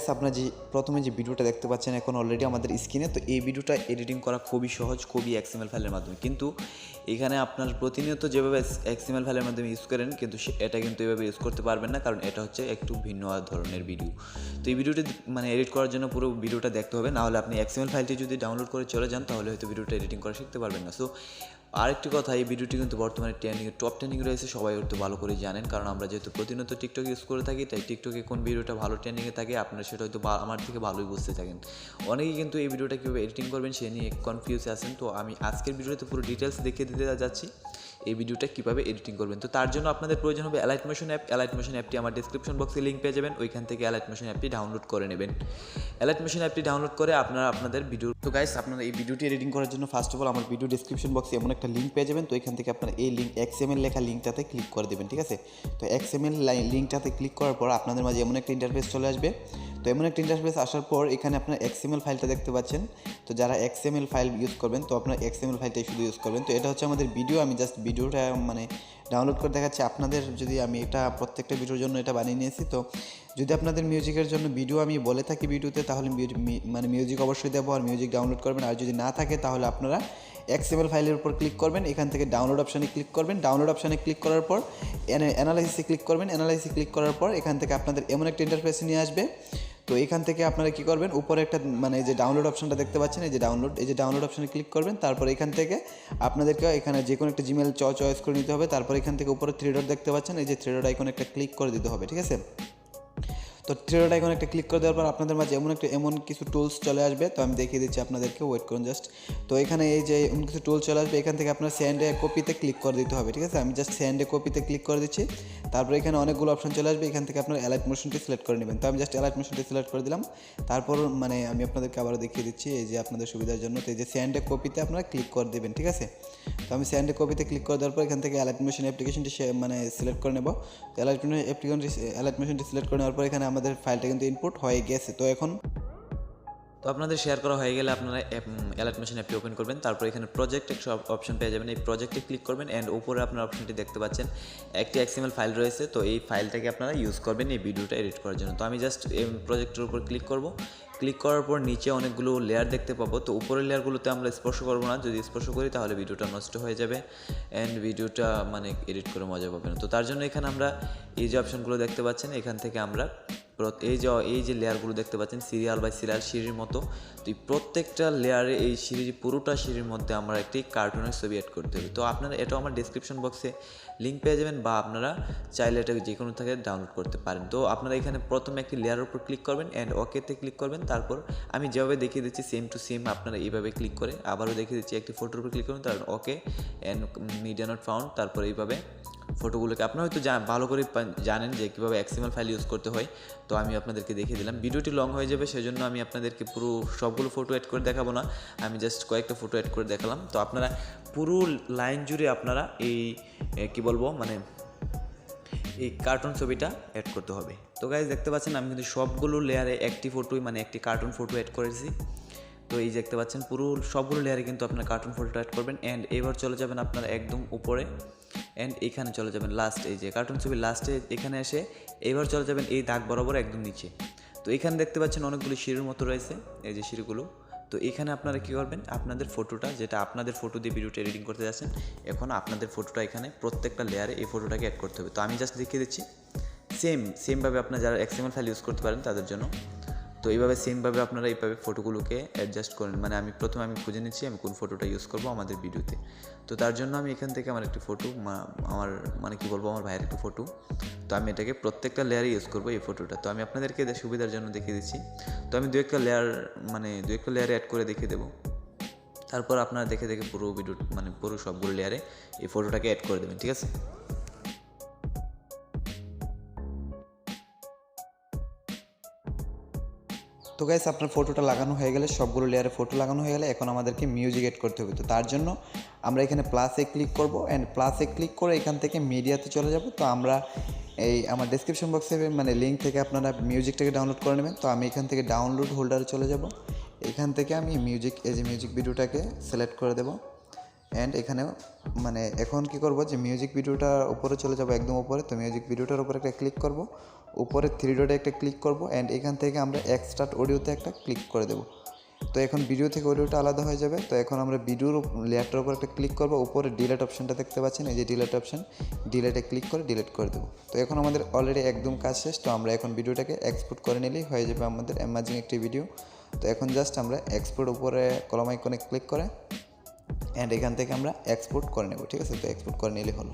Guys আপনারা যে প্রথমে যে ভিডিওটা দেখতে পাচ্ছেন এখন অলরেডি আমাদের স্ক্রিনে, তো এই ভিডিওটা এডিটিং করা খুবই সহজ, খুবই XML ফাইলের মাধ্যমে। কিন্তু এখানে আপনার প্রতিনিয়ত যেভাবে XML ফাইলের মাধ্যমে ইউজ করেন কিন্তু এটা কিন্তু এভাবে ইউজ করতে পারবেন না, কারণ এটা হচ্ছে একটু ভিন্ন ধরনের ভিডিও। তো এই ভিডিওটি মানে এডিট করার জন্য পুরো ভিডিওটা দেখতে হবে, নাহলে আপনি XML ফাইলটি যদি ডাউনলোড করে চলে যান তাহলে হয়তো ভিডিওটা এডিটিং করা শিখতে পারবেন না। সো আরেকটি কথা, এই ভিডিওটি কিন্তু বর্তমানে টপ ট্রেন্ডিং রয়েছে, সবাই হয়তো ভালো করে জানেন, কারণ আমরা যেহেতু প্রতিনিয়ত টিকটক ইউজ করে থাকি, তাই টিকটকে কোন ভিডিওটা ভালো ট্রেন্ডিংয়ে থাকে আপনারা সেটা হয়তো আমার থেকে ভালোই বুঝতে থাকেন। অনেকেই কিন্তু এই ভিডিওটা কীভাবে এডিটিং করবেন সে নিয়ে কনফিউজে আছেন। তো আমি আজকের ভিডিওতে পুরো ডিটেলস দেখিয়ে দিতে যাচ্ছি এই ভিডিওটা কীভাবে এডিটিং করবেন। তো তার জন্য আপনাদের প্রয়োজন হবে Alight Motion app. Alight Motion অ্যাপটি আমার ডিসক্রিপশন বক্সে লিঙ্ক পেয়ে যাবেন, ওইখান থেকে Alight Motion অ্যাপটি ডাউনলোড করে নেবেন। Alight Motion অ্যাপটি ডাউনলোড করে আপনারা আপনাদের ভিডিও, তো গাইস আপনারা এই ভিডিওটি এডিটিং করার জন্য ফার্স্ট অফ অল আমার ভিডিও ডিসক্রিপশন বক্সে এমন একটা লিঙ্ক পেয়ে যাবেন, তো এখান থেকে আপনারা এই লিঙ্ক XML লেখা লিঙ্কটাতে ক্লিক করে দেবেন, ঠিক আছে। তো XML লিঙ্কটাতে ক্লিক করার পর আপনাদের মাঝে এমন একটা ইন্টারফেস চলে আসবে। তো এমন একটা ইন্টারফেস আসার পর এখানে আপনার XML ফাইলটা দেখতে পাচ্ছেন। তো যারা XML ফাইল ইউজ করবেন তো আপনার XML ফাইলটাই শুধু ইউজ করবেন। তো এটা হচ্ছে আমাদের ভিডিও, আমি জাস্ট ভিডিওটা মানে ডাউনলোড করে দেখাচ্ছি আপনাদের। যদি আমি এটা প্রত্যেকটা ভিডিওর জন্য এটা বানিয়ে নিয়েছি, তো যদি আপনাদের মিউজিকের জন্য ভিডিও আমি বলে থাকি ভিডিওতে, তাহলে মানে মিউজিক অবশ্যই দেবো আর মিউজিক ডাউনলোড করবেন। আর যদি না থাকে তাহলে আপনারা XML ফাইলের উপর ক্লিক করবেন, এখান থেকে ডাউনলোড অপশানে ক্লিক করবেন। ডাউনলোড অপশানে ক্লিক করার পর অ্যানালাইসিসে ক্লিক করবেন। অ্যানালাইসিসে ক্লিক করার পর এখান থেকে আপনাদের এমন একটা ইন্টারফেস নিয়ে আসবে। তো এখান থেকে আপনারা কী করবেন, উপরে একটা মানে যে ডাউনলোড অপশানটা দেখতে পাচ্ছেন, এই যে ডাউনলোড অপশানে ক্লিক করবেন। তারপর এখান থেকে আপনাদেরকে এখানে যে কোনো একটা জিমেল চয়েস করে নিতে হবে। তারপর এখান থেকে উপরে 3 ডট দেখতে পাচ্ছেন, এই যে 3 ডট আইকন একটা ক্লিক করে দিতে হবে, ঠিক আছে। তো 3 ডট আইকন একটা ক্লিক করে দেওয়ার পর আপনাদের মাঝে এমন কিছু টুলস চলে আসবে। তো আমি দেখিয়ে দিচ্ছি আপনাদেরকে, ওয়েট করুন জাস্ট। তো এখানে এই যে এমন কিছু টুলস চলে আসবে, এখান থেকে আপনার সেন্ড এ কপিতে ক্লিক করে দিতে হবে, ঠিক আছে। আমি জাস্ট সেন্ড এ কপিতে ক্লিক করে দিচ্ছি। তারপর এখানে অনেকগুলো অপশন চলে আসবে, এখান থেকে আপনার Alight মোশনটি সিলেক্ট করে নেবেন। তো আমি জাস্ট Alight মোশনটি সিলেক্ট করে দিলাম। তারপর মানে আমি আপনাদেরকে আবারও দেখিয়ে দিচ্ছি এই যে আপনাদের সুবিধার জন্য। তো এই যে সেন্ড এ কপিতে আপনারা ক্লিক করে দেবেন, ঠিক আছে। তো আমি সেন্ড এ কপিতে ক্লিক করে দেওয়ার পর এখান থেকে Alight মোশন অ্যাপ্লিকেশনটি মানে সিলেক্ট করে নেব। তো Alight মোশনটি সিলেক্ট করে নেওয়ার পর এখানে আমাদের ফাইলটা কিন্তু ইনপুট হয়ে গেছে। তো এখন তো আপনাদের শেয়ার করা হয়ে গেলে আপনারা Alight Motion অ্যাপটি ওপেন করবেন। তারপর এখানে প্রজেক্ট একটা অপশন পেয়ে যাবেন, এই প্রজেক্টে ক্লিক করবেন অ্যান্ড উপরে আপনার অপশনটি দেখতে পাচ্ছেন একটি XML ফাইল রয়েছে। তো এই ফাইলটাকে আপনারা ইউজ করবেন এই ভিডিওটা এডিট করার জন্য। তো আমি জাস্ট এই প্রজেক্টের উপর ক্লিক করব। ক্লিক করার পর নিচে অনেকগুলো লেয়ার দেখতে পাবো। তো উপরের লেয়ারগুলোতে আমরা স্পর্শ করবো না, যদি স্পর্শ করি তাহলে ভিডিওটা নষ্ট হয়ে যাবে অ্যান্ড ভিডিওটা মানে এডিট করে মজা পাবে না। তো তার জন্য এখানে আমরা এই যে অপশনগুলো দেখতে পাচ্ছেন, এখান থেকে আমরা এই যে লেয়ারগুলো দেখতে পাচ্ছেন সিরিয়াল বাই সিরিয়াল সিঁড়ির মতো। তো এই প্রত্যেকটা লেয়ারে এই পুরোটা সিঁড়ির মধ্যে আমরা একটি কার্টুনের ছবি অ্যাড করতে হবে। তো আপনারা এটাও আমার ডিসক্রিপশন বক্সে লিঙ্ক পেয়ে যাবেন, বা আপনারা চাইলে এটা যে কোনো থেকে ডাউনলোড করতে পারেন। তো আপনারা এখানে প্রথমে একটি লেয়ারের উপর ক্লিক করবেন অ্যান্ড ওকেতে ক্লিক করবেন। তারপর আমি যেভাবে দেখিয়ে দিচ্ছি সেম টু সেম আপনারা এইভাবে ক্লিক করে আবারও দেখিয়ে দিচ্ছি একটি ফটোর উপর ক্লিক করবেন, তারপর okay and media not found. তারপর এইভাবে ফটোগুলোকে আপনারা হয়তো ভালো করে জানেন যে কীভাবে XML ফাইল ইউজ করতে হয়। তো আমি আপনাদেরকে দেখিয়ে দিলাম। ভিডিওটি লং হয়ে যাবে, সেজন্য আমি আপনাদেরকে পুরো সবগুলো ফটো অ্যাড করে দেখাবো না, আমি জাস্ট কয়েকটা ফটো অ্যাড করে দেখালাম। তো আপনারা পুরো লাইন জুড়ে আপনারা এই কী বলবো মানে এই কার্টুন ছবিটা অ্যাড করতে হবে। তো গাইজ দেখতে পাচ্ছেন আমি কিন্তু সবগুলো লেয়ারে একটি ফটোই মানে একটি কার্টুন ফটো অ্যাড করেছি। তো এই দেখতে পাচ্ছেন পুরো সবগুলো লেয়ারে কিন্তু আপনার কার্টুন ফটোটা অ্যাড করবেন অ্যান্ড এবার চলে যাবেন আপনারা একদম উপরে অ্যান্ড এখানে চলে যাবেন লাস্ট, এই যে কার্টুন ছবি লাস্টে এখানে এসে এবার চলে যাবেন এই দাগ বরাবর একদম নিচে। তো এখানে দেখতে পাচ্ছেন অনেকগুলো সিঁড়ির মতো রয়েছে, এই যে সিঁড়িগুলো। তো এখানে আপনারা কী করবেন, আপনাদের ফটোটা যেটা আপনাদের ফটো দিয়ে ভিডিওটা এডিটিং করতে যাচ্ছেন, এখন আপনাদের ফটোটা এখানে প্রত্যেকটা লেয়ারে এই ফটোটাকে অ্যাড করতে হবে। তো আমি জাস্ট দেখিয়ে দিচ্ছি সেমভাবে আপনারা যারা XML ফাইল ইউজ করতে পারেন তাদের জন্য। তো এইভাবে সেমভাবে আপনারা এইভাবে ফটোগুলোকে অ্যাডজাস্ট করেন। মানে আমি খুঁজে নিচ্ছি আমি কোন ফটোটা ইউজ করবো আমাদের ভিডিওতে। তো তার জন্য আমি এখান থেকে আমার একটি ফটো আমার মানে কী বলবো আমার ভাইয়ের একটি ফটো, তো আমি এটাকে প্রত্যেকটা লেয়ারে ইউজ করবো এই ফটোটা। তো আমি আপনাদেরকে সুবিধার জন্য দেখিয়ে দিচ্ছি। তো আমি দু একটা লেয়ারে অ্যাড করে দেখিয়ে দেবো। তারপর আপনারা দেখে পুরো ভিডিও মানে পুরো সবগুলো লেয়ারে এই ফটোটাকে অ্যাড করে দেবেন, ঠিক আছে। তো গাইস আপনার ফটোটা লাগানো হয়ে গেলে, সবগুলো লেয়ারে ফটো লাগানো হয়ে গেলে এখন আমাদেরকে মিউজিক এড করতে হবে। তো তার জন্য আমরা এখানে প্লাসে ক্লিক করব অ্যান্ড প্লাসে ক্লিক করে এখান থেকে মিডিয়াতে চলে যাব। তো আমরা এই আমার ডেসক্রিপশন বক্সে মানে লিঙ্ক থেকে আপনারা মিউজিকটাকে ডাউনলোড করে নেবেন। তো আমি এখান থেকে ডাউনলোড হোল্ডারে চলে যাব। এখান থেকে আমি মিউজিক ভিডিওটাকে সিলেক্ট করে দেব অ্যান্ড এখানেও মানে এখন কি করব যে মিউজিক ভিডিওটার উপরে চলে যাব, একদম উপরে। তো মিউজিক ভিডিওটার উপরে একটা ক্লিক করব, উপরে 3 ডটে একটা ক্লিক করব অ্যান্ড এখান থেকে আমরা এক্সট্রাক্ট অডিওতে একটা ক্লিক করে দেবো। তো এখন ভিডিও থেকে অডিওটা আলাদা হয়ে যাবে। তো এখন আমরা ভিডিওর লেয়ারটার উপর একটা ক্লিক করবো, উপরে ডিলেট অপশানটা দেখতে পাচ্ছেন, এই যে ডিলেট অপশান, ডিলেটে ক্লিক করে ডিলেট করে দেবো। তো এখন আমাদের অলরেডি একদম কাজ শেষ। তো আমরা এখন ভিডিওটাকে এক্সপোর্ট করে নিলেই হয়ে যাবে আমাদের অ্যামেজিং একটি ভিডিও। তো এখন জাস্ট আমরা এক্সপোর্ট উপরে কলম আইকনে ক্লিক করে অ্যান্ড এখান থেকে আমরা এক্সপোর্ট করে নেব, ঠিক আছে। তো এক্সপোর্ট করে নিলেই হলো।